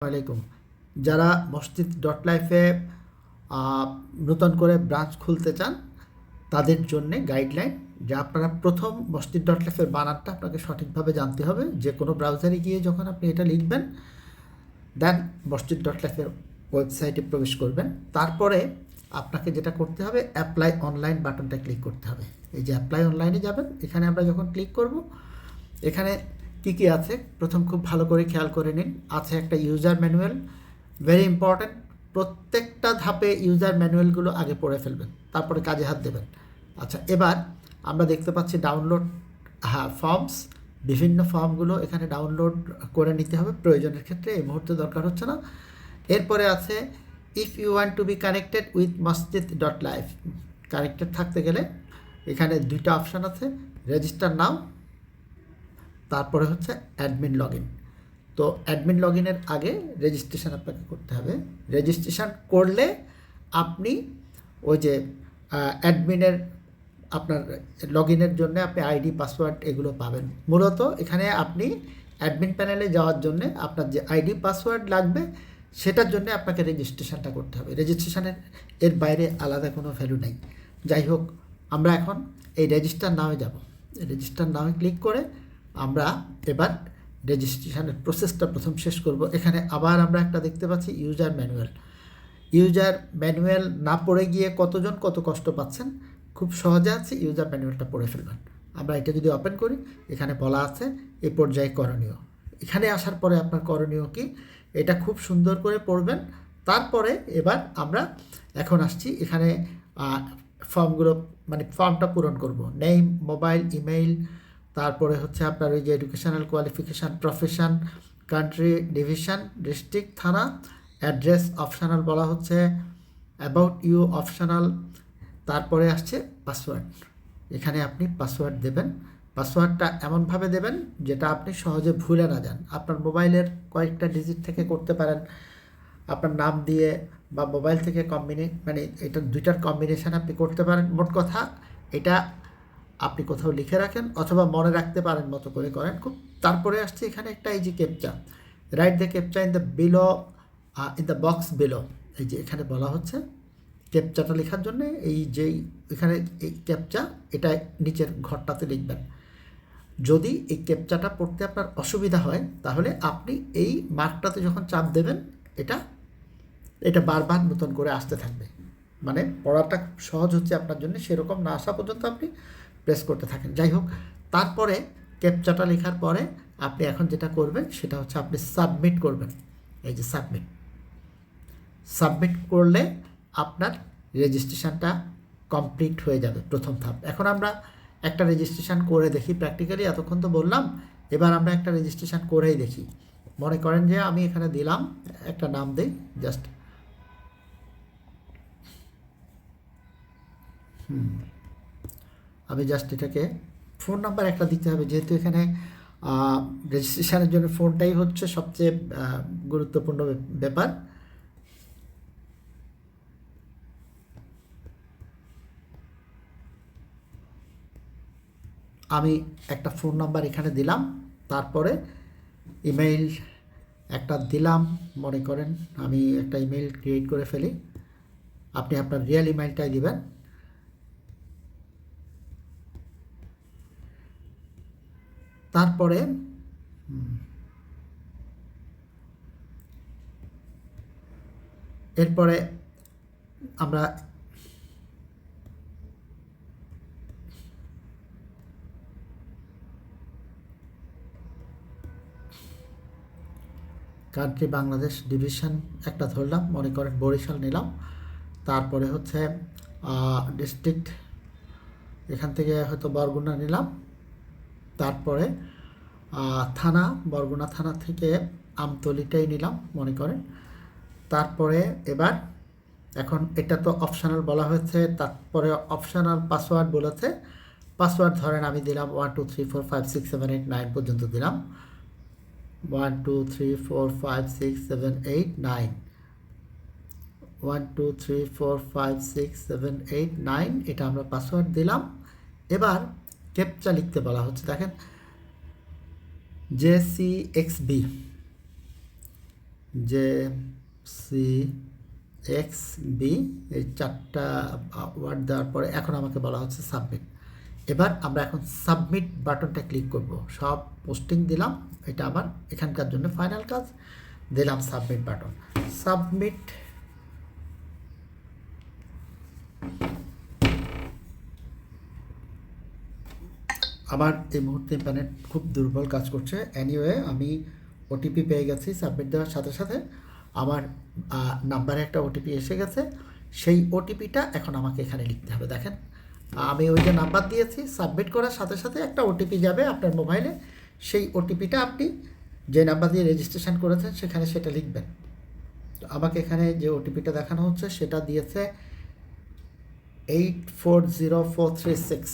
ওয়ালাইকুম। যারা মসজিদ ডট লাইফে নতুন করে ব্রাঞ্চ খুলতে চান তাদের জন্যে গাইডলাইন যে আপনারা প্রথম মসজিদ ডট লাইফের বানানটা আপনাকে সঠিকভাবে জানতে হবে। যে কোনো ব্রাউজারে গিয়ে যখন আপনি এটা লিখবেন দেন মসজিদ ডট লাইফের ওয়েবসাইটে প্রবেশ করবেন। তারপরে আপনাকে যেটা করতে হবে অ্যাপ্লাই অনলাইন বাটনটা ক্লিক করতে হবে। এই যে অ্যাপ্লাই অনলাইনে যাবেন, এখানে আমরা যখন ক্লিক করব এখানে কী কী আছে প্রথম খুব ভালো করে খেয়াল করে নিন। আছে একটা ইউজার ম্যানুয়াল, ভেরি ইম্পর্ট্যান্ট। প্রত্যেকটা ধাপে ইউজার ম্যানুয়ালগুলো আগে পড়ে ফেলবেন, তারপরে কাজে হাত দেবেন। আচ্ছা, এবার আমরা দেখতে পাচ্ছি ডাউনলোড ফর্মস। বিভিন্ন ফর্মগুলো এখানে ডাউনলোড করে নিতে হবে প্রয়োজনের ক্ষেত্রে, এই মুহূর্তে দরকার হচ্ছে না। এরপরে আছে if you want to be connected with Masjid dot life. Connected থাকতে গেলে এখানে দুইটা অপশান আছে, রেজিস্টার নাও, তারপরে হচ্ছে অ্যাডমিন লগ ইন। তো অ্যাডমিন লগ ইনের আগে রেজিস্ট্রেশন আপনাকে করতে হবে। রেজিস্ট্রেশন করলে আপনি ওই যে অ্যাডমিনের আপনার লগ ইনের জন্য আপনি আইডি পাসওয়ার্ড এগুলো পাবেন। মূলত এখানে আপনি অ্যাডমিন প্যানেলে যাওয়ার জন্য আপনার যে আইডি পাসওয়ার্ড লাগবে সেটার জন্য আপনাকে রেজিস্ট্রেশনটা করতে হবে। রেজিস্ট্রেশনের এর বাইরে আলাদা কোনো ভ্যালু নেই। যাই হোক, আমরা এখন এই রেজিস্টার নাওয়ে যাব। রেজিস্টার নাওয়ে ক্লিক করে আমরা এবার রেজিস্ট্রেশনের প্রসেসটা প্রথম শেষ করব। এখানে আবার আমরা একটা দেখতে পাচ্ছি ইউজার ম্যানুয়াল। ইউজার ম্যানুয়াল না পড়ে গিয়ে কতজন কত কষ্ট পাচ্ছেন, খুব সহজে আছে, ইউজার ম্যানুয়ালটা পড়ে ফেলবেন। আমরা এটা যদি ওপেন করি এখানে বলা আছে এই পর্যায়ে করণীয়। এখানে আসার পরে আপনার করণীয় কি, এটা খুব সুন্দর করে পড়বেন। তারপরে এবার আমরা এখন আসছি এখানে ফর্মগুলো, মানে ফর্মটা পূরণ করব। নেম, মোবাইল, ইমেইল, তারপরে হচ্ছে আপনার ওই যে educational qualification, profession, country, division, district, থানা, অ্যাড্রেস অপশনাল বলা হচ্ছে, অ্যাবাউট ইউ অপশনাল, তারপরে আসছে পাসওয়ার্ড। এখানে আপনি পাসওয়ার্ড দেবেন। পাসওয়ার্ডটা এমনভাবে দেবেন যেটা আপনি সহজে ভুলে না যান। আপনার মোবাইলের কয়েকটা ডিজিট থেকে করতে পারেন, আপনার নাম দিয়ে বা মোবাইল থেকে মানে এটা দুইটার কম্বিনেশান আপনি করতে পারেন। মোট কথা এটা আপনি কোথাও লিখে রাখেন অথবা মনে রাখতে পারেন মতো করে করেন খুব। তারপরে আসছে এখানে একটা এই যে captcha, write the captcha in the below, in the box below. এই যে এখানে বলা হচ্ছে ক্যাপচাটা লেখার জন্য এই যেই এখানে এই ক্যাপচা এটা নিচের ঘরটাতে লিখবেন। যদি এই ক্যাপচাটা পড়তে আপনার অসুবিধা হয় তাহলে আপনি এই মার্কটাতে যখন চাপ দেবেন এটা বারবার নতুন করে আসতে থাকবে। মানে পড়াটা সহজ হচ্ছে আপনার জন্য, সেরকম না আসা পর্যন্ত আপনি প্রেস করতে থাকেন। যাই হোক, তারপরে ক্যাপচাটা লেখার পরে আপনি এখন যেটা করবেন সেটা হচ্ছে আপনি সাবমিট করবেন। এই যে সাবমিট করলে আপনার রেজিস্ট্রেশনটা কমপ্লিট হয়ে যাবে প্রথম ধাপ। এখন আমরা একটা রেজিস্ট্রেশন করে দেখি প্র্যাকটিক্যালি। এতক্ষণ তো বললাম, এবার আমরা একটা রেজিস্ট্রেশন করেই দেখি। মনে করেন যে আমি এখানে দিলাম একটা নাম দিই, জাস্ট আমি জাস্ট এটাকে ফোন নাম্বার একটা দিতে হবে, যেহেতু এখানে রেজিস্ট্রেশনের জন্য ফোনটাই হচ্ছে সবচেয়ে গুরুত্বপূর্ণ ব্যাপার। আমি একটা ফোন নাম্বার এখানে দিলাম, তারপরে ইমেইল একটা দিলাম। মনে করেন আমি একটা ইমেইল ক্রিয়েট করে ফেলি, আপনি আপনার রিয়েল ইমেইলটাই দিবেন। তারপরে এরপরে আমরা কান্ট্রি বাংলাদেশ, ডিভিশন একটা ধরলাম, মনে করেন বরিশাল নিলাম। তারপরে হচ্ছে ডিস্ট্রিক্ট এখান থেকে হয়তো বরগুনা নিলাম। তারপরে থানা, বরগুনা থানা থেকে আমতলিটাই নিলাম মনে করেন। তারপরে এবার এখন এটা তো অপশনাল বলা হয়েছে, তারপরে অপশনাল পাসওয়ার্ড বলেছে। পাসওয়ার্ড ধরেন আমি দিলাম 1 2 3 4 5 6 7 8 9 পর্যন্ত দিলাম। 1 2 3 4 5 6 7 8 9, 1 2 3 4 5 6 7 8 9, এটা আমরা পাসওয়ার্ড দিলাম। এবার ক্যাপচা লিখতে বলা হচ্ছে, দেখেন JCXB J C X B, এই 4টা ওয়ার্ড দেওয়ার পরে এখন আমাকে বলা হচ্ছে সাবমিট। এবার আমরা এখন সাবমিট বাটনটা ক্লিক করব। সব পোস্টিং দিলাম, এটা আমার এখানকার জন্য ফাইনাল কাজ, দিলাম সাবমিট বাটন। সাবমিট আমার এই মুহূর্তে ইন্টারনেট খুব দুর্বল কাজ করছে। এনিওয়ে আমি ওটিপি পেয়ে গেছি। সাবমিট দেওয়ার সাথে সাথে আমার নাম্বারে একটা ওটিপি এসে গেছে। সেই ওটিপিটা এখন আমাকে এখানে লিখতে হবে। দেখেন আমি ওই যে নাম্বার দিয়েছি, সাবমিট করার সাথে সাথে একটা ওটিপি যাবে আপনার মোবাইলে। সেই ওটিপিটা আপনি যে নাম্বার দিয়ে রেজিস্ট্রেশন করেছেন সেখানে সেটা লিখবেন। তো আমাকে এখানে যে ওটিপিটা দেখানো হচ্ছে সেটা দিয়েছে 840436।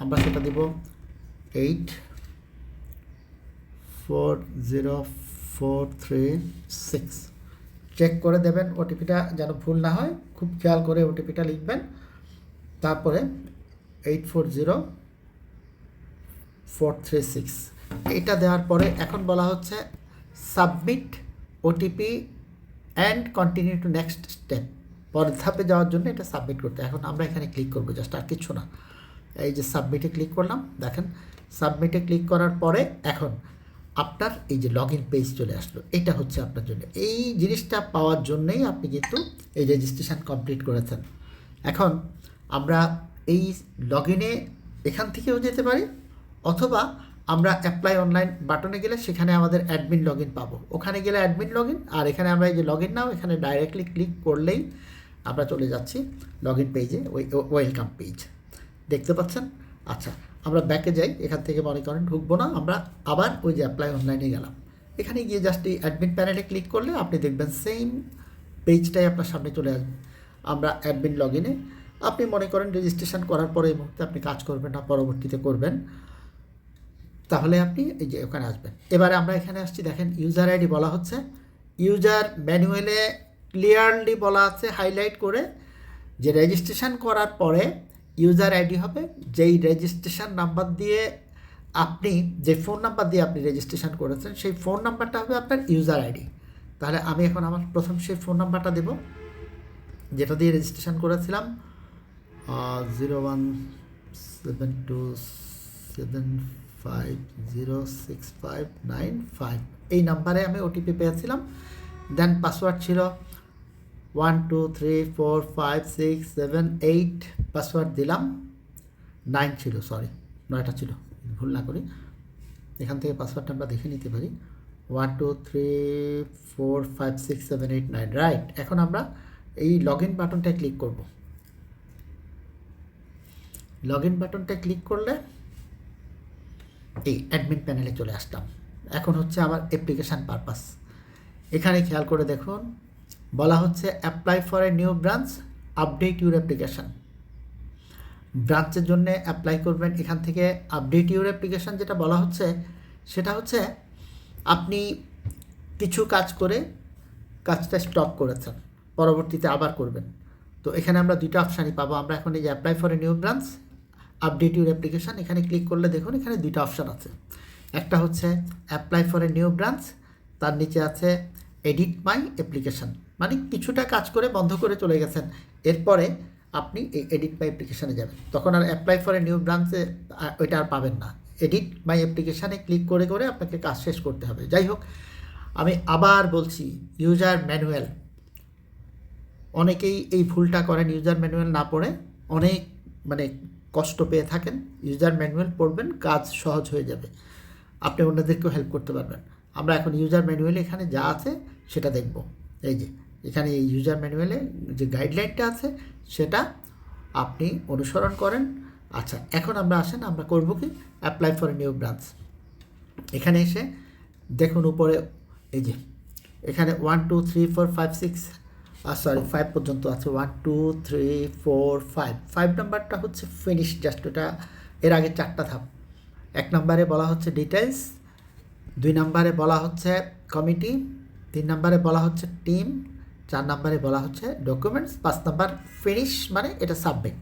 আমরা সেটা দিব 840436। চেক করে দেবেন ওটিপিটা যেন ভুল না হয়, খুব খেয়াল করে ওটিপিটা লিখবেন। তারপরে 840436 এটা দেওয়ার পরে এখন বলা হচ্ছে submit OTP and continue to next step. পরের ধাপে যাওয়ার জন্য এটা সাবমিট করতে। এখন আমরা এখানে ক্লিক করবো, জাস্ট আর কিছু না। এই যে সাবমিটে ক্লিক করলাম, দেখেন সাবমিটে ক্লিক করার পরে এখন আপনার এই যে লগ ইন পেজ চলে আসলো। এটা হচ্ছে আপনার জন্য, এই জিনিসটা পাওয়ার জন্যই আপনি কিন্তু এই রেজিস্ট্রেশন কমপ্লিট করেছেন। এখন আমরা এই লগ ইনে এখান থেকেও যেতে পারি, অথবা আমরা অ্যাপ্লাই অনলাইন বাটনে গেলে সেখানে আমাদের অ্যাডমিন লগ ইন পাবো। ওখানে গেলে অ্যাডমিন লগ ইন, আর এখানে আমরা এই যে লগ ইন নাও, এখানে ডাইরেক্টলি ক্লিক করলেই আমরা চলে যাচ্ছি লগ ইন পেজে, ওয়েলকাম পেজ দেখতে পাচ্ছেন। আচ্ছা আমরা ব্যাকে যাই, এখান থেকে মনে করেন ঢুকবো না, আমরা আবার ওই যে অ্যাপ্লাই অনলাইনে গেলাম। এখানে গিয়ে জাস্ট এই অ্যাডমিন প্যানেলে ক্লিক করলে আপনি দেখবেন সেম পেজটাই আপনার সামনে চলে আসবে। আমরা অ্যাডমিন লগ ইনে, আপনি মনে করেন রেজিস্ট্রেশন করার পরে এই মুহূর্তে আপনি কাজ করবেন না, পরবর্তীতে করবেন, তাহলে আপনি এই যে ওখানে আসবেন। এবারে আমরা এখানে আসছি, দেখেন ইউজার আইডি বলা হচ্ছে। ইউজার ম্যানুয়ালে ক্লিয়ারলি বলা আছে হাইলাইট করে যে রেজিস্ট্রেশন করার পরে ইউজার আইডি হবে যেই রেজিস্ট্রেশন নাম্বার দিয়ে আপনি, যে ফোন নাম্বার দিয়ে আপনি রেজিস্ট্রেশন করেছেন সেই ফোন নাম্বারটা হবে আপনার ইউজার আইডি। তাহলে আমি এখন আমার প্রথম সেই ফোন নাম্বারটা দেব যেটা দিয়ে রেজিস্ট্রেশন করেছিলাম, 01727506595, এই নাম্বারে আমি ওটিপি পেয়েছিলাম। দেন পাসওয়ার্ড ছিল 12345678, পাসওয়ার্ড দিলাম। 9 ছিল, সরি 9টা ছিল, ভুল না করি। এখান থেকে পাসওয়ার্ডটা আমরা দেখে নিতে পারি, 12345678 রাইট। এখন আমরা এই লগ ইন বাটনটায় ক্লিক করব। লগ ইন বাটনটায় ক্লিক করলে এই অ্যাডমিন প্যানেলে চলে আসলাম। এখন হচ্ছে আমার অ্যাপ্লিকেশান পারপাস। এখানে খেয়াল করে দেখুন বলা হচ্ছে apply for a new branch, update your application. ব্রাঞ্চের জন্য অ্যাপ্লাই করবেন, এখান থেকে আপডেট ইউর অ্যাপ্লিকেশান যেটা বলা হচ্ছে সেটা হচ্ছে আপনি কিছু কাজ করে কাজটা স্টপ করেছেন, পরবর্তীতে আবার করবেন। তো এখানে আমরা দুইটা অপশানই পাবো। আমরা এখন এই যে apply for a new branch, update your application, এখানে ক্লিক করলে দেখুন এখানে দুইটা অপশান আছে। একটা হচ্ছে apply for a new branch, তার নিচে আছে এডিট মাই অ্যাপ্লিকেশান, মানে কিছুটা কাজ করে বন্ধ করে চলে গেছেন, এরপরে আপনি এই এডিট মাই অ্যাপ্লিকেশানে যাবেন, তখন আর অ্যাপ্লাই ফর এ নিউ ব্রাঞ্চে ওইটা আর পাবেন না। এডিট মাই অ্যাপ্লিকেশানে ক্লিক করে করে আপনাকে কাজ শেষ করতে হবে। যাই হোক, আমি আবার বলছি ইউজার ম্যানুয়াল, অনেকেই এই ভুলটা করেন, ইউজার ম্যানুয়াল না পড়ে অনেক মানে কষ্ট পেয়ে থাকেন। ইউজার ম্যানুয়াল পড়বেন, কাজ সহজ হয়ে যাবে, আপনি অন্যদেরকেও হেল্প করতে পারবেন। আমরা এখন ইউজার ম্যানুয়ালে এখানে যা আছে সেটা দেখব। এই যে এখানে এই ইউজার ম্যানুয়ালে যে গাইডলাইনটা আছে সেটা আপনি অনুসরণ করেন। আচ্ছা এখন আমরা আসেন, আমরা করব কি apply for a new branch. এখানে এসে দেখুন উপরে এই যে এখানে 1 2 3 4 5 6 সরি 5 পর্যন্ত আছে, 1 2 3 4 5 নাম্বারটা হচ্ছে ফিনিশ, জাস্ট ওটা এর আগে 4টা ধাপ। 1 নম্বরে বলা হচ্ছে ডিটেলস, 2 নম্বরে বলা হচ্ছে কমিটি, 3 নম্বরে বলা হচ্ছে টিম, 4 নম্বরে বলা হচ্ছে ডকুমেন্টস, 5 নম্বর ফিনিশ, মানে এটা সাবমিট।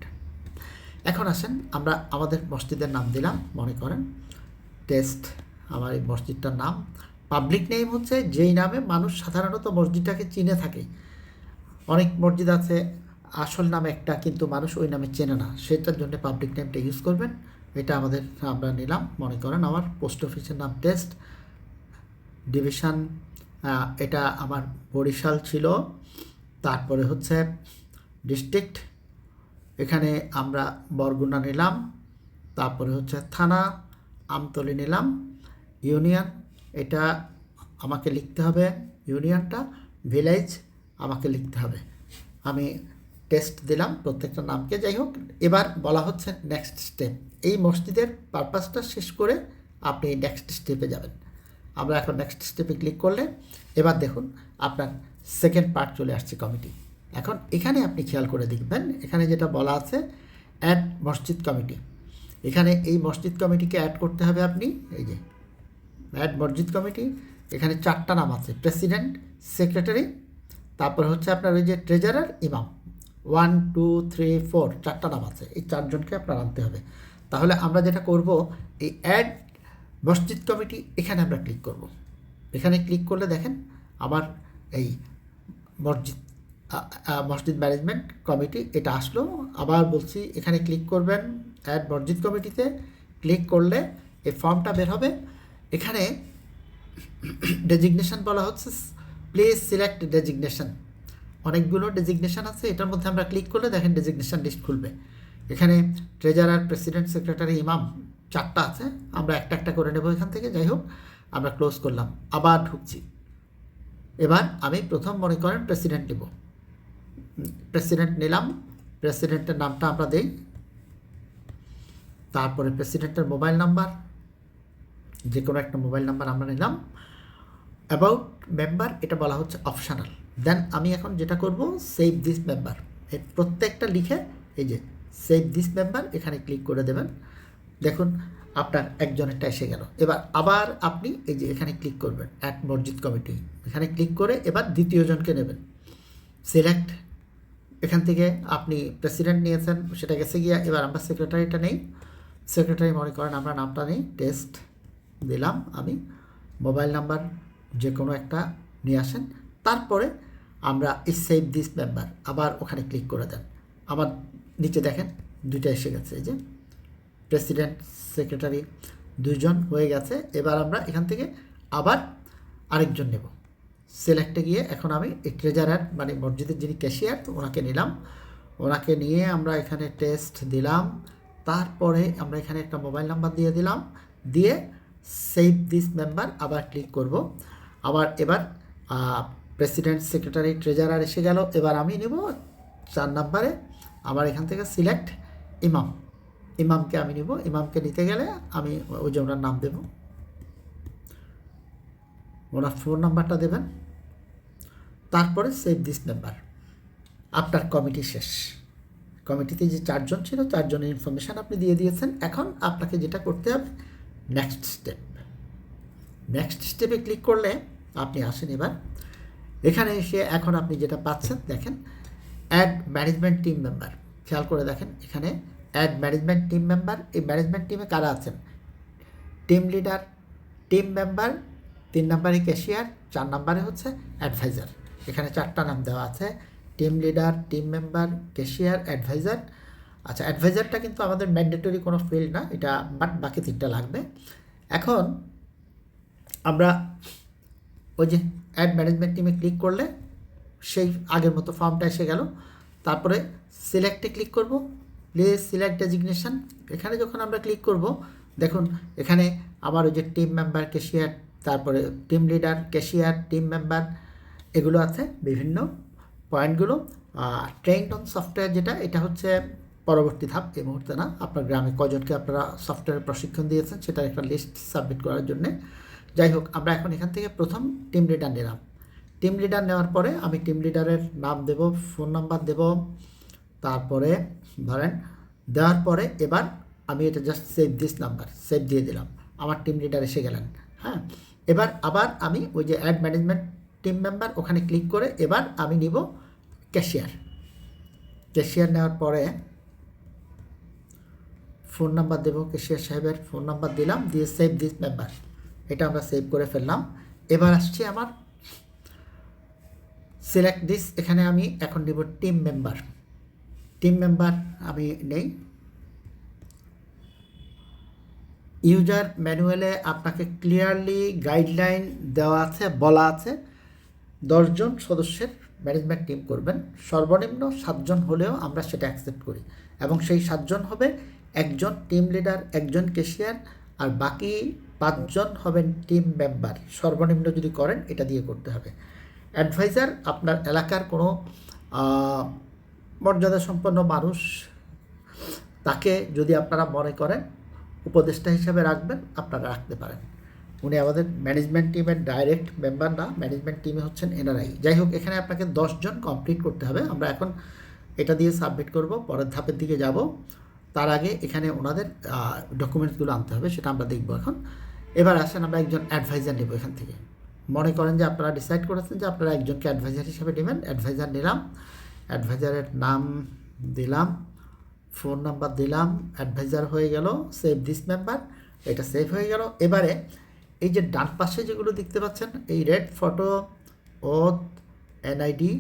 এখন আসেন আমরা আমাদের মসজিদের নাম দিলাম, মনে করেন টেস্ট আমার এই মসজিদটার নাম, পাবলিক নেম হচ্ছে যেই নামে মানুষ সাধারণত মসজিদটাকে চিনে থাকে। অনেক মসজিদ আছে আসল নাম একটা, কিন্তু মানুষ ওই নামে চেনে না, সেটার জন্য পাবলিক নেমটা ইউজ করবেন। এটা আমরা নিলাম, মনে করেন আমার পোস্ট অফিসের নাম টেস্ট ডিভিশন, এটা আমার বরিশাল ছিল। তারপরে হচ্ছে ডিস্ট্রিক্ট, এখানে আমরা বরগুনা নিলাম। তারপরে হচ্ছে থানা আমতলী নিলাম। ইউনিয়ন, এটা আমাকে লিখতে হবে ইউনিয়নটা। ভিলেজ আমাকে লিখতে হবে। আমি টেস্ট দিলাম প্রত্যেকটা নামকে। যাই হোক, এবার বলা হচ্ছে নেক্সট স্টেপ। এই মসজিদের পারপাসটা শেষ করে আপনি নেক্সট স্টেপে যাবেন। আমরা এখন নেক্সট স্টেপে ক্লিক করলে এবার দেখুন আপনার সেকেন্ড পার্ট চলে আসছে, কমিটি। এখন এখানে আপনি খেয়াল করে দেখবেন, এখানে যেটা বলা আছে অ্যাড মসজিদ কমিটি। এখানে এই মসজিদ কমিটিকে অ্যাড করতে হবে আপনি। এই যে অ্যাড মসজিদ কমিটি, এখানে 4টা নাম আছে, প্রেসিডেন্ট, সেক্রেটারি, তারপর হচ্ছে আপনার ওই যে ট্রেজারার, ইমাম। 1 2 3 4 4টা নাম আছে, এই 4জনকে আপনার আনতে হবে। তাহলে আমরা যেটা করব, এই অ্যাড মসজিদ কমিটি এখানে আমরা ক্লিক করব। এখানে ক্লিক করলে দেখেন আমার এই মসজিদ ম্যানেজমেন্ট কমিটি এটা আসলো। আবার বলছি, এখানে ক্লিক করবেন অ্যাড মসজিদ কমিটিতে। ক্লিক করলে এই ফর্মটা বের হবে। এখানে ডেজিগনেশন বলা হচ্ছে প্লিজ সিলেক্ট ডেজিগনেশন। অনেকগুলো ডেজিগনেশন আছে, এটার মধ্যে আমরা ক্লিক করলে দেখেন ডেজিগনেশন লিস্ট খুলবে। এখানে ট্রেজারার, প্রেসিডেন্ট, সেক্রেটারি, ইমাম 4টা আছে। আমরা একটা একটা করে নেব এখান থেকে। যাই হোক, আমরা ক্লোজ করলাম, আবার ঢুকছি। এবার আমি প্রথম মনে করেন প্রেসিডেন্ট নেব। প্রেসিডেন্ট নিলাম, প্রেসিডেন্টের নামটা আমরা দেই। তারপরে প্রেসিডেন্টের মোবাইল নাম্বার, যে কোনো একটা মোবাইল নাম্বার আমরা নিলাম। অ্যাবাউট মেম্বার, এটা বলা হচ্ছে অপশনাল। দেন আমি এখন যেটা করব, সেভ দিস মেম্বার, এর প্রত্যেকটা লিখে এই যে সেভ দিস মেম্বার এখানে ক্লিক করে দেবেন। দেখুন আপনার একজনেরটা এসে গেল। এবার আবার আপনি এই যে এখানে ক্লিক করবেন অ্যাট মসজিদ কমিটি, এখানে ক্লিক করে এবার দ্বিতীয় জনকে নেবেন। সিলেক্ট, এখান থেকে আপনি প্রেসিডেন্ট নিয়েছেন, সেটা গেছে গিয়া। এবার আমরা সেক্রেটারিটা নেই। সেক্রেটারি মনে করেন আমরা নামটা নেই, টেস্ট দিলাম আমি। মোবাইল নাম্বার যে কোনো একটা নিয়ে আসেন। তারপরে আমরা এই সেভ দিস মেম্বার আবার ওখানে ক্লিক করে দেন। আমার নিচে দেখেন 2টা এসে গেছে, এই যে প্রেসিডেন্ট, সেক্রেটারি 2জন হয়ে গেছে। এবার আমরা এখান থেকে আবার আরেকজন নেব। সিলেক্টে গিয়ে এখন আমি এই ট্রেজারার মানে মসজিদের যিনি ক্যাশিয়ার, তো ওনাকে নিলাম। ওনাকে নিয়ে আমরা এখানে টেস্ট দিলাম। তারপরে আমরা এখানে একটা মোবাইল নাম্বার দিয়ে দিলাম, দিয়ে সেভ দিস মেম্বার আবার ক্লিক করব। আবার এবার প্রেসিডেন্ট, সেক্রেটারি, ট্রেজারার এসে গেল। এবার আমি নেব 4 নম্বরে, আবার এখান থেকে সিলেক্ট ইমাম। ইমামকে আমি নিব। ইমামকে নিতে গেলে আমি ওই যে ওনার নাম দেব, ওনার ফোন নাম্বারটা দেবেন। তারপরে সেভ দিস মেম্বার। আপনার কমিটি শেষ। কমিটিতে যে 4জন ছিল, 4জনের ইনফরমেশান আপনি দিয়ে দিয়েছেন। এখন আপনাকে যেটা করতে হবে, নেক্সট স্টেপ। নেক্সট স্টেপে ক্লিক করলে আপনি আসেন এবার এখানে এসে এখন আপনি যেটা পাচ্ছেন দেখেন অ্যাড ম্যানেজমেন্ট টিম মেম্বার। খেয়াল করে দেখেন এখানে অ্যাড ম্যানেজমেন্ট টিম মেম্বার। এই ম্যানেজমেন্ট টিমে কারা আছেন? টিম লিডার, টিম মেম্বার, 3 নম্বরে ক্যাশিয়ার, 4 নম্বরে হচ্ছে অ্যাডভাইজার। এখানে 4টা নাম দেওয়া আছে, team leader, team member, cashier, adviser. আচ্ছা, অ্যাডভাইজারটা কিন্তু আমাদের ম্যান্ডেটরি কোনো ফিল্ড না এটা, বাট বাকি 3টা লাগবে। এখন আমরা ওই যে অ্যাড ম্যানেজমেন্ট টিমে ক্লিক করলে সেই আগের মতো ফর্মটা এসে গেল। তারপরে সিলেক্টে ক্লিক করব, প্লিজ সিলেক্ট ডেজিগনেশন। এখানে যখন আমরা ক্লিক করব দেখুন এখানে আবার ওই যে টিম মেম্বার, ক্যাশিয়ার, তারপরে team leader, cashier, team member এগুলো আছে বিভিন্ন পয়েন্টগুলো। ট্রেন্ড অন সফটওয়্যার যেটা, এটা হচ্ছে পরবর্তী ধাপ, এই মুহূর্তে না। আপনার গ্রামে কজনকে আপনারা সফটওয়্যারের প্রশিক্ষণ দিয়েছেন সেটার একটা লিস্ট সাবমিট করার জন্যে। যাই হোক, আমরা এখন এখান থেকে প্রথম টিম লিডার নিলাম। টিম লিডার নেওয়ার পরে আমি টিম লিডারের নাম দেব, ফোন নাম্বার দেব, তারপরে ধরেন দেওয়ার পরে এবার আমি এটা just save this number save দিয়ে দিলাম। আমার টিম লিডার এসে গেলেন। হ্যাঁ, এবার আবার আমি ওই যে অ্যাড ম্যানেজমেন্ট টিম মেম্বার ওখানে ক্লিক করে এবার আমি নিব ক্যাশিয়ার। ক্যাশিয়ার নেওয়ার পরে ফোন নাম্বার দেবো, ক্যাশিয়ার সাহেবের ফোন নাম্বার দিলাম, দিয়ে সেভ দিস মেম্বার। এটা আমরা সেভ করে ফেললাম। এবার আসছি আমার সিলেক্ট দিস, এখানে আমি এখন দিব টিম মেম্বার। টিম মেম্বার আমি নেই। ইউজার ম্যানুয়ালে আপনাকে ক্লিয়ারলি গাইডলাইন দেওয়া আছে, বলা আছে 10 জন সদস্যের ম্যানেজমেন্ট টিম করবেন, সর্বনিম্ন 7 জন হলেও আমরা সেটা অ্যাকসেপ্ট করি, এবং সেই 7 জন হবে একজন টিম লিডার, একজন ক্যাশিয়ার, আর বাকি 5 জন হবেন টিম মেম্বার। সর্বনিম্ন যদি করেন এটা দিয়ে করতে হবে। অ্যাডভাইজার আপনার এলাকার কোনো মর্যাদা সম্পন্ন মানুষ, তাকে যদি আপনারা মনে করেন উপদেষ্টা হিসাবে রাখবেন, আপনারা রাখতে পারেন। উনি আমাদের ম্যানেজমেন্ট টিমের ডাইরেক্ট মেম্বার না, ম্যানেজমেন্ট টিমে হচ্ছেন এনআরআই। যাই হোক, এখানে আপনাকে 10 জন কমপ্লিট করতে হবে। আমরা এখন এটা দিয়ে সাবমিট করব, পরের ধাপের দিকে যাব। তার আগে এখানে ওনাদের ডকুমেন্টসগুলো আনতে হবে, সেটা আমরা দেখব এখন। এবার আসেন আমরা একজন অ্যাডভাইজার নেব এখান থেকে। মনে করেন যে আপনারা ডিসাইড করেছেন যে আপনারা একজনকে অ্যাডভাইজার হিসেবে নেবেন। অ্যাডভাইজার নিলাম, অ্যাডভাইজারের নাম দিলাম, ফোন নাম্বার দিলাম, অ্যাডভাইজার হয়ে গেল। সেভ দিস মেম্বার, এটা সেভ হয়ে গেল। এবারে এই যে ডান পাশে যেগুলো দেখতে পাচ্ছেন, এই red photo, oath, NID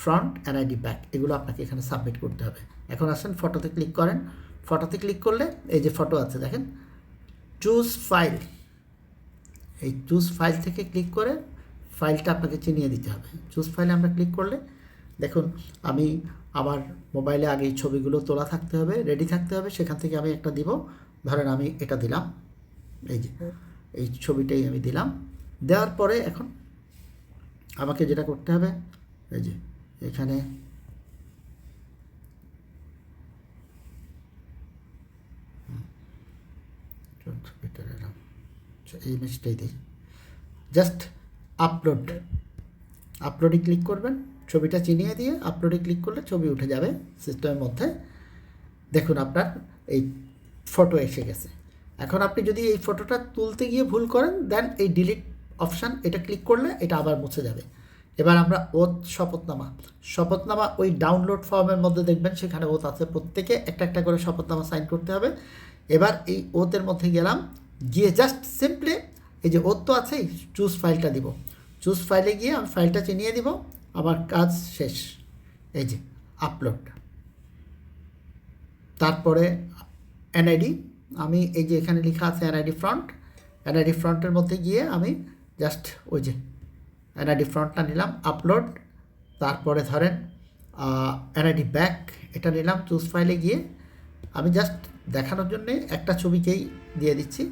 front, NID back, এগুলো আপনাকে এখানে সাবমিট করতে হবে। এখন আসেন ফটোতে ক্লিক করেন। ফটোতে ক্লিক করলে এই যে ফটো আছে দেখেন, চুজ ফাইল, এই চুজ ফাইল থেকে ক্লিক করে ফাইলটা আপনাকে চিনিয়ে দিতে হবে। চুজ ফাইলে আমরা ক্লিক করলে দেখুন, আমি আমার মোবাইলে আগে এই ছবিগুলো তোলা থাকতে হবে, রেডি থাকতে হবে, সেখান থেকে আমি একটা দিব। ধরেন আমি এটা দিলাম, এই যে এই ছবিটাই আমি দিলাম। দেওয়ার পরে এখন আমাকে যেটা করতে হবে, এই যে এখানে এই ইমেজটাই দিই, জাস্ট আপলোড, আপলোডে ক্লিক করবেন, ছবিটা চিনিয়ে দিয়ে আপলোডে ক্লিক করলে ছবি উঠে যাবে সিস্টেমের মধ্যে। দেখুন আপনার এই ফটো এসে গেছে। এখন আপনি যদি এই ফটোটা তুলতে গিয়ে ভুল করেন, দেন এই ডিলিট অপশান, এটা ক্লিক করলে এটা আবার মুছে যাবে। এবার আমরা ওথ শপথনামা, শপথনামা ওই ডাউনলোড ফর্মের মধ্যে দেখবেন সেখানে ওথ আছে, প্রত্যেকে একটা একটা করে শপথনামা সাইন করতে হবে। এবার এই ওথের মধ্যে গেলাম, গিয়ে জাস্ট সিম্পলি এই যে ওথ তো আছেই, চুজ ফাইলটা দিব। চুজ ফাইলে গিয়ে আমি ফাইলটা চিনিয়ে দিব, আমার কাজ শেষ। এই যে আপলোড, তারপরে এনআইডি, আমি এই যে এখানে লেখা আছে এনআইডি ফ্রন্ট, এনআইডি ফ্রন্টের মধ্যে গিয়ে আমি জাস্ট ওই যে এনআইডি ফ্রন্টটা নিলাম, আপলোড, তারপরে ধরেন এনআইডি ব্যাক, এটা নিলাম। চুজ ফাইলে গিয়ে আমি জাস্ট দেখানোর জন্যে একটা ছবিকেই দিয়ে দিচ্ছি,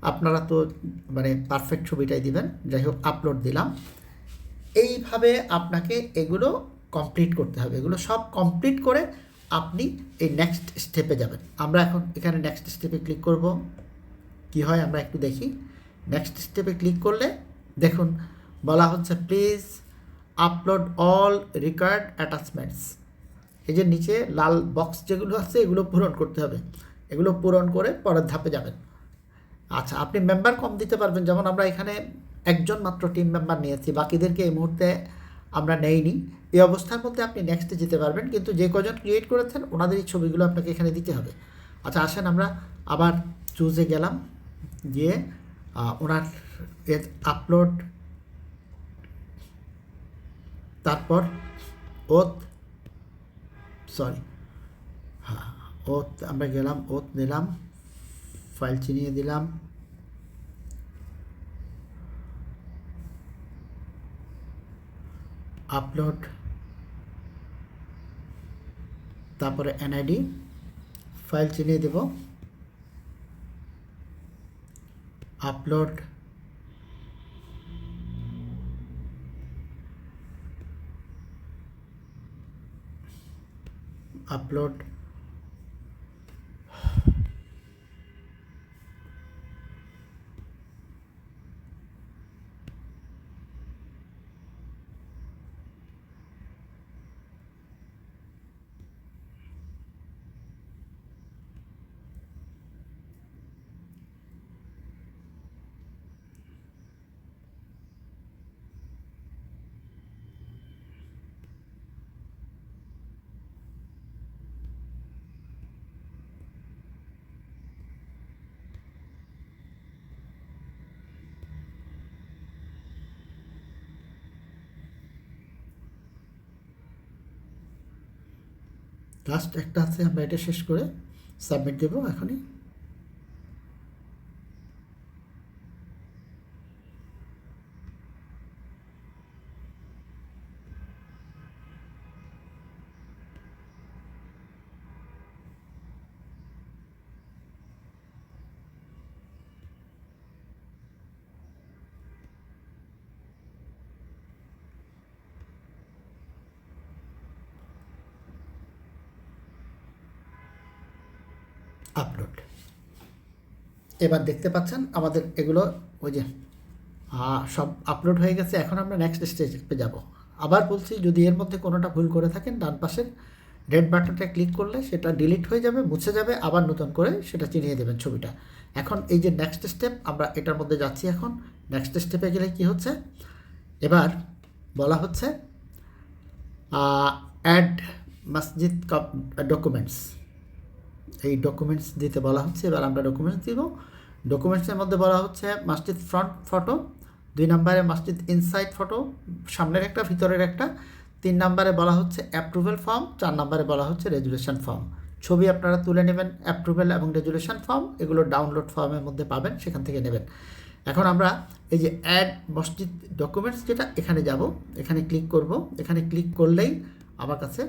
আপনারা তো মানে পারফেক্ট ছবিটাই দিবেন। যাই হোক, আপলোড দিলাম। এইভাবে আপনাকে এগুলো কমপ্লিট করতে হবে। এগুলো সব কমপ্লিট করে আপনি এই নেক্সট স্টেপে যাবেন। আমরা এখন এখানে নেক্সট স্টেপে ক্লিক করব, কি হয় আমরা একটু দেখি। নেক্সট স্টেপে ক্লিক করলে দেখুন বলা হচ্ছে প্লিজ আপলোড অল রিকোয়ার্ড অ্যাটাচমেন্টস। এই যে নিচে লাল বক্স যেগুলো আছে এগুলো পূরণ করতে হবে, এগুলো পূরণ করে পরের ধাপে যাবেন। আচ্ছা, আপনি মেম্বার কম দিতে পারবেন, যেমন আমরা এখানে একজন মাত্র টিম মেম্বার নিয়েছি, বাকিদেরকে এই মুহূর্তে আমরা নেইনি। এই অবস্থার মধ্যে আপনি নেক্সটে যেতে পারবেন, কিন্তু যে কজন ক্রিয়েট করেছেন ওনাদের এই ছবিগুলো আপনাকে এখানে দিতে হবে। আচ্ছা আসেন আমরা আবার চুজে গেলাম, গিয়ে ওনার আপলোড, তারপর ওথ, সরি হ্যাঁ ওথ, আমরা গেলাম, ওথ নিলাম, ফাইল চিনিয়ে দিলাম, আপলোড, তারপরে এনআইডি, ফাইল চিনিয়ে দেব, আপলোড, আপলোড, লাস্ট একটা আছে, আমরা এটা শেষ করে সাবমিট দেবো এখনই। আপলোড। এবার দেখতে পাচ্ছেন আমাদের এগুলো ওই যে সব আপলোড হয়ে গেছে। এখন আমরা নেক্সট স্টেপে যাব। আবার বলছি, যদি এর মধ্যে কোনোটা ভুল করে থাকেন, ডান পাশের রেড বাটনটা ক্লিক করলে সেটা ডিলিট হয়ে যাবে, মুছে যাবে, আবার নতুন করে সেটা চিনিয়ে দেবেন ছবিটা। এখন এই যে নেক্সট স্টেপ, আমরা এটার মধ্যে যাচ্ছি। এখন নেক্সট স্টেপে গেলে কি হচ্ছে, এবার বলা হচ্ছে অ্যাড মসজিদ ডকুমেন্টস। এই ডকুমেন্টস দিতে বলা হচ্ছে। এবার আমরা ডকুমেন্টস দিব। ডকুমেন্টসের মধ্যে বলা হচ্ছে মসজিদ ফ্রন্ট ফটো, 2 নম্বরে মসজিদ ইনসাইড ফটো, সামনের একটা ভিতরের একটা, 3 নম্বরে বলা হচ্ছে অ্যাপ্রুভেল ফর্ম, 4 নম্বরে বলা হচ্ছে রেজুলেশন ফর্ম। ছবি আপনারা তুলে নেবেন, অ্যাপ্রুভেল এবং রেজুলেশন ফর্ম এগুলো ডাউনলোড ফর্মের মধ্যে পাবেন, সেখান থেকে নেবেন। এখন আমরা এই যে অ্যাড মসজিদ ডকুমেন্টস যেটা, এখানে যাব, এখানে ক্লিক করব। এখানে ক্লিক করলেই আমার কাছে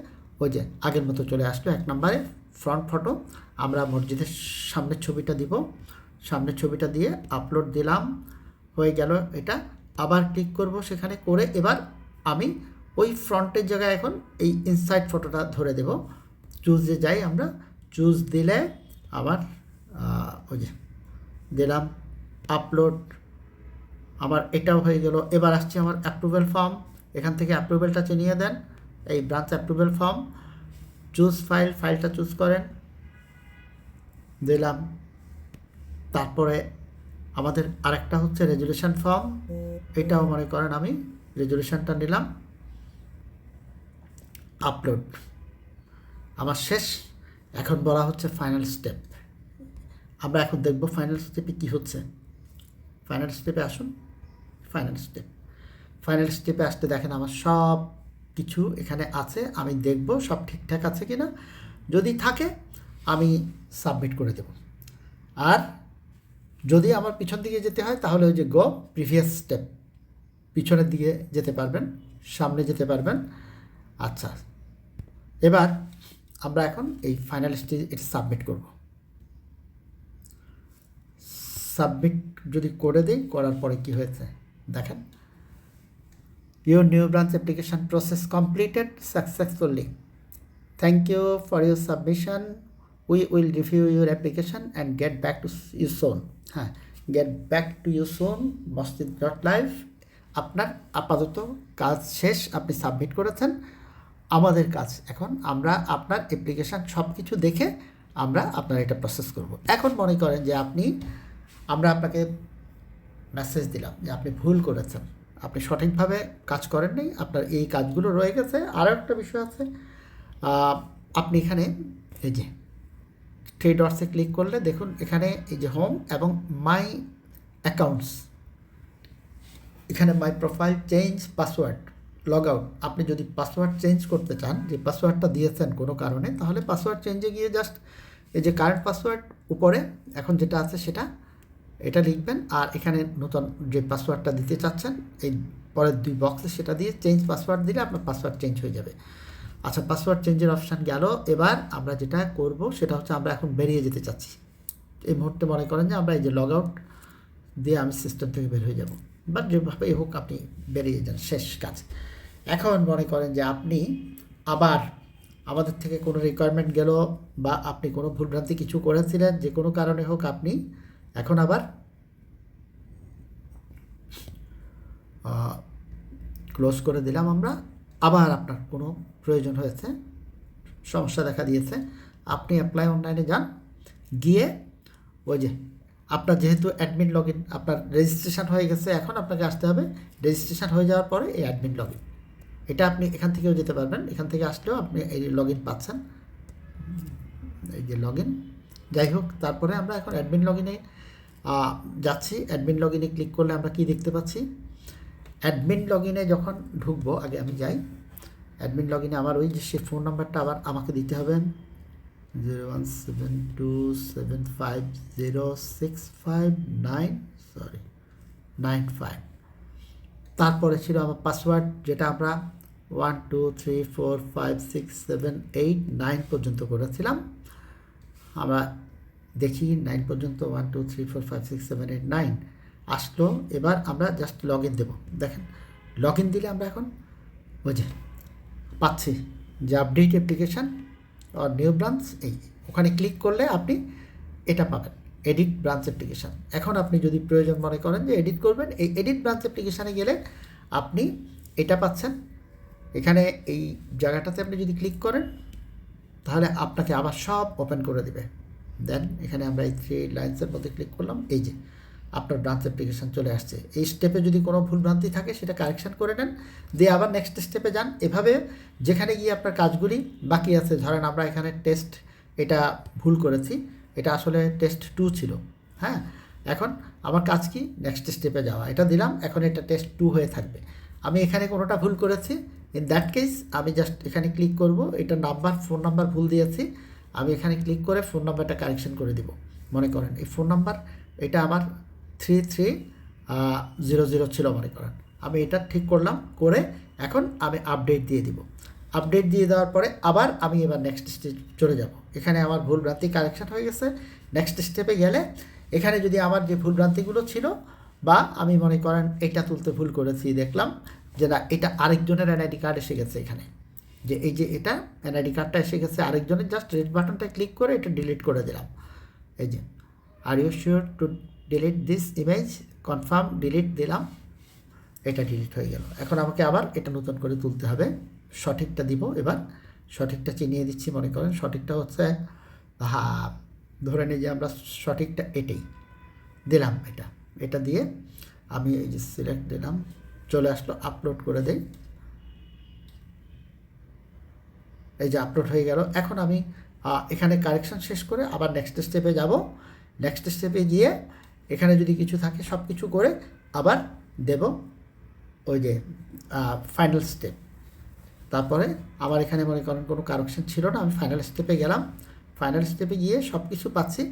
ওই যে আগের মতো চলে আসলো। 1 নম্বরে ফ্রন্ট ফটো, আমরা মসজিদের সামনের ছবিটা দিব। সামনের ছবিটা দিয়ে আপলোড দিলাম, হয়ে গেল এটা। আবার ক্লিক করব সেখানে, করে এবার আমি ওই ফ্রন্টের জায়গায় এখন এই ইনসাইড ফটোটা ধরে দেব। চুজে যাই আমরা, চুজ দিলে আবার ওই যে দিলাম আপলোড, আমার এটাও হয়ে গেল। এবার আসছে আমার অ্যাপ্রুভেল ফর্ম, এখান থেকে অ্যাপ্রুভেলটা চিনিয়ে দেন, এই branch approval form, choose file, ফাইলটা চুজ করেন, দিলাম। তারপরে আমাদের আরেকটা হচ্ছে রেজুলেশন ফর্ম, এটাও মনে করেন আমি রেজুলেশনটা নিলাম, আপলোড, আমার শেষ। এখন বলা হচ্ছে ফাইনাল স্টেপ। আমরা এখন দেখব ফাইনাল স্টেপে কী হচ্ছে। ফাইনাল স্টেপে আসুন। ফাইনাল স্টেপে আসতে দেখেন আমার সব কিছু এখানে আছে, আমি দেখব সব ঠিকঠাক আছে কি না। যদি থাকে আমি সাবমিট করে দেব। আর যদি আমার পিছন দিকে যেতে হয় তাহলে ওই যে গো প্রিভিয়াস স্টেপ, পিছনের দিকে যেতে পারবেন, সামনে যেতে পারবেন। আচ্ছা, এবার আমরা এখন এই ফাইনাল স্টেজ এটা সাবমিট করব। সাবমিট যদি করে দিই, করার পরে কি হয়েছে দেখেন, your new branch application process completed successfully, thank you for your submission, we will review your application and get back to you soon. হ্যাঁ, get back to you soon মসজিদ.লাইভ। আপনার আপাতত কাজ শেষ, আপনি সাবমিট করেছেন। আমাদের কাজ এখন, আমরা আপনার অ্যাপ্লিকেশান সব কিছু দেখে আমরা আপনার এটা প্রসেস করব। এখন মনে করেন যে আমরা আপনাকে মেসেজ দিলাম যে আপনি ভুল করেছেন, আপনি সঠিকভাবে কাজ করেননি, আপনার এই কাজগুলো রয়ে গেছে। আরও একটা বিষয় আছে, আপনি এখানে এই যে 3 ডটসে ক্লিক করলে দেখুন এখানে এই যে হোম এবং মাই অ্যাকাউন্টস, এখানে মাই profile, change password, log out. আপনি যদি পাসওয়ার্ড চেঞ্জ করতে চান, যে পাসওয়ার্ডটা দিয়েছেন কোনো কারণে, তাহলে পাসওয়ার্ড চেঞ্জে গিয়ে জাস্ট এই যে কারেন্ট পাসওয়ার্ড উপরে এখন যেটা আছে সেটা এটা লিখবেন, আর এখানে নতুন যে পাসওয়ার্ডটা দিতে চাচ্ছেন এই পরের 2 বক্সে সেটা দিয়ে চেঞ্জ পাসওয়ার্ড দিলে আপনার পাসওয়ার্ড চেঞ্জ হয়ে যাবে। আচ্ছা, পাসওয়ার্ড চেঞ্জের অপশান গেল। এবার আমরা যেটা করব সেটা হচ্ছে আমরা এখন বেরিয়ে যেতে চাচ্ছি। এই মুহূর্তে মনে করেন যে আমরা এই যে লগ আউট দিয়ে আমি সিস্টেম থেকে বের হয়ে যাব, বা যেভাবে হোক আপনি বেরিয়ে যান, শেষ কাজ। এখন মনে করেন যে আপনি আবার আমাদের থেকে কোনো রিকোয়ারমেন্ট গেল, বা আপনি কোনো ভুলভ্রান্তি কিছু করেছিলেন, যে কোনো কারণে হোক, আপনি এখন আবার ক্লোজ করে দিলাম আমরা। আবার আপনার কোনো প্রয়োজন হয়েছে, সমস্যা দেখা দিয়েছে, আপনি অ্যাপ্লাই অনলাইনে যান, গিয়ে ওই যে আপনার যেহেতু অ্যাডমিন লগ ইন, আপনার রেজিস্ট্রেশন হয়ে গেছে, এখন আপনাকে আসতে হবে। রেজিস্ট্রেশন হয়ে যাওয়ার পরে এই অ্যাডমিন লগ ইন, এটা আপনি এখান থেকেও যেতে পারবেন, এখান থেকে আসলেও আপনি এই লগ ইন পাচ্ছেন, এই যে লগ ইন। যাই হোক, তারপরে আমরা এখন অ্যাডমিন লগ ইনে যাচ্ছি। অ্যাডমিন লগ ইনে ক্লিক করলে আমরা কি দেখতে পাচ্ছি, অ্যাডমিন লগ ইনে যখন ঢুকবো, আগে আমি যাই, অ্যাডমিন লগ ইনে আমার ওই যে সে ফোন নাম্বারটা আবার আমাকে দিতে হবে 01727506595 তারপরে ছিল আমার পাসওয়ার্ড, যেটা আমরা 1 2 3 4 5 6 7 8 9 পর্যন্ত করেছিলাম। আমরা দেখি 9 পর্যন্ত 1 2 3 4 5 6 7 8 9 আসলো। এবার আমরা জাস্ট লগ ইন দেবো। দেখেন লগ ইন দিলে আমরা এখন ওই যে পাচ্ছি যে আপডেট অ্যাপ্লিকেশান আর নিউ ব্রাঞ্চ, এই ওখানে ক্লিক করলে আপনি এটা পাবেন, এডিট ব্রাঞ্চ অ্যাপ্লিকেশান। এখন আপনি যদি প্রয়োজন মনে করেন যে এডিট করবেন, এই এডিট ব্রাঞ্চ অ্যাপ্লিকেশানে গেলে আপনি এটা পাচ্ছেন। এখানে এই জায়গাটাতে আপনি যদি ক্লিক করেন তাহলে আপনাকে আবার সব ওপেন করে দেবে। দেন এখানে আমরা এই 3 লাইন্সের মধ্যে ক্লিক করলাম, এই যে আপনার ব্রাঞ্চ অ্যাপ্লিকেশান চলে আসছে। এই স্টেপে যদি কোনো ভুলভ্রান্তি থাকে সেটা কারেকশান করে নেন, দিয়ে আবার নেক্সট স্টেপে যান। এভাবে যেখানে গিয়ে আপনার কাজগুলি বাকি আছে, ধরেন আমরা এখানে টেস্ট এটা ভুল করেছি, এটা আসলে টেস্ট 2 ছিল, হ্যাঁ। এখন আমার কাজ কি, নেক্সট স্টেপে যাওয়া, এটা দিলাম, এখন এটা টেস্ট 2 হয়ে থাকবে। আমি এখানে কোনোটা ভুল করেছি, ইন দ্যাট কেস আমি জাস্ট এখানে ক্লিক করব, এটা নাম্বার ফোন নাম্বার ভুল দিয়েছি, আমি এখানে ক্লিক করে ফোন নাম্বারটা কারেকশন করে দিব। মনে করেন এই ফোন নাম্বার এটা আমার 3300 ছিল মনে করেন, আমি এটা ঠিক করলাম, করে এখন আমি আপডেট দিয়ে দিব। আপডেট দিয়ে দেওয়ার পরে আবার আমি এবার নেক্সট স্টেপ চলে যাব। এখানে আমার ভুলভ্রান্তি কারেকশন হয়ে গেছে। নেক্সট স্টেপে গেলে এখানে যদি আমার যে ভুলভ্রান্তিগুলো ছিল, বা আমি মনে করেন এটা তুলতে ভুল করেছি, দেখলাম যে না এটা আরেকজনের এনআইডি কার্ড এসে গেছে, এখানে যে এই যে এটা এনআইডি কার্ডটা এসে গেছে আরেকজনের, জাস্ট রেড বাটনটা ক্লিক করে এটা ডিলিট করে দিলাম। এই যে are you sure to delete this image, confirm delete দিলাম, এটা ডিলিট হয়ে গেল। এখন আমাকে আবার এটা নতুন করে তুলতে হবে, সঠিকটা দিব। এবার সঠিকটা চিনিয়ে দিচ্ছি, মনে করেন সঠিকটা হচ্ছে ধরে নিই যে আমরা সঠিকটা এটাই দিলাম, এটা দিয়ে আমি এই যে সিলেক্ট দিলাম, চলে আসলো, আপলোড করে দেই। এই যে আপলোড হয়ে গেল। এখন আমি এখানে কারেকশন শেষ করে আবার নেক্সট স্টেপে যাব। নেক্সট স্টেপে গিয়ে এখানে যদি কিছু থাকে সব কিছু করে আবার দেব ওই যে ফাইনাল স্টেপ। তারপরে আবার এখানে মনে করেন কোনো কারেকশন ছিল না, আমি ফাইনাল স্টেপে গেলাম। ফাইনাল স্টেপে গিয়ে সব কিছু পাচ্ছি,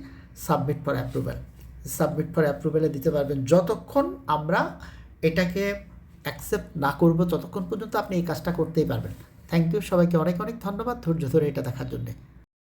submit for approval. Submit for অ্যাপ্রুভালে দিতে পারবেন। যতক্ষণ আমরা এটাকে অ্যাকসেপ্ট না করব ততক্ষণ পর্যন্ত আপনি এই কাজটা করতেই পারবেন। থ্যাংক ইউ, সবাইকে অনেক অনেক ধন্যবাদ ধৈর্য ধরে এটা দেখার জন্যে।